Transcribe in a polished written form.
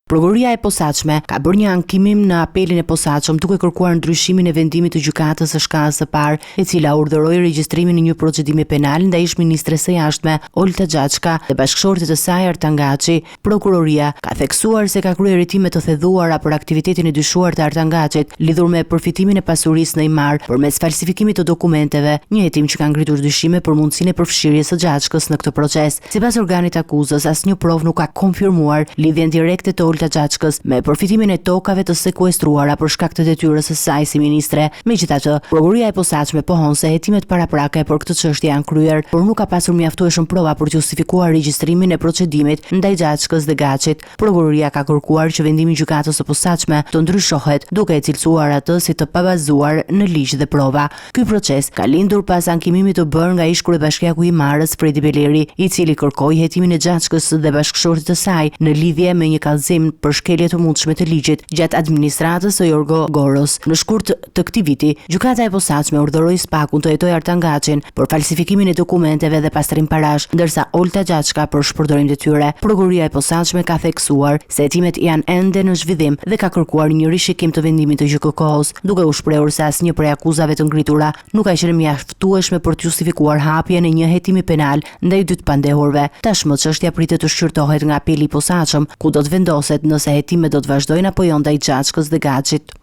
Prokuroria e posaçme ka bërë një ankimim në apelin e posaçëm duke kërkuar ndryshimin e vendimit të gjykatës së shkallës së parë, e cila urdhëroi regjistrimin e një procedimi penal ndaj ish-ministres së jashtme Olta Xhaçka dhe bashkëshortit të saj Artan Gaçi. Prokuroria ka theksuar se ka kryer hetime të thelluara për aktivitetin e dyshuar të Artan Gaçit lidhur me përfitimin e pasurisë në imar përmes falsifikimit të dokumenteve, një hetim që ka ngritur dyshime për mundësinë e përfshirjes së Xhaçkës në këtë proces. Sipas organit akuzës, asnjë provë nuk ka konfirmuar lidhjen direkte të Olta Xhaçkës me përfitimin e tokave të sekuestruara për shkak të detyrës së saj si ministre. Megjithatë, prokuroria e posaçme pohon se hetimet paraprake për këtë çështje janë kryer, por nuk ka pasur mjaftueshëm prova për të justifikuar regjistrimin e procedimit ndaj Xhaçkës dhe Gaçit. Prokuroria ka kërkuar që vendimi i gjykatës së posaçme të ndryshohet, duke e cilësuar atë si të pabazuar në ligj dhe prova. Ky proces ka lindur pas ankimimit të bërë nga ish-kryebashkiaku i Marrës Fredi Beleri, i cili kërkoi hetimin e Xhaçkës dhe bashkëshortit të saj në lidhje me një kallëzim për shkelje të mundshme të ligjit gjatë administratës së Jorgo Goros. Në shkurt të këtij viti, gjykata e posaçme urdhëroi Spakun të hetojë Artan Gaçin për falsifikimin e dokumenteve dhe pastrim parash, ndërsa Olta Xhaçka për shpërdorim detyre. Prokuroria e posaçme ka theksuar se hetimet janë ende në zhvillim dhe ka kërkuar një rishikim të vendimit të GJK-s, duke u shprehur se asnjë prej akuzave të ngritura nuk ka qenë mjaftueshme për të justifikuar hapjen e një hetimi penal ndaj dy të pandehurve. Tashmë çështja pritet të shqyrtohet nga apeli i posaçëm, ku do të vendoset nëse hetimet do të vazhdojnë apo jo ndaj Xhaçkës dhe Gaçit.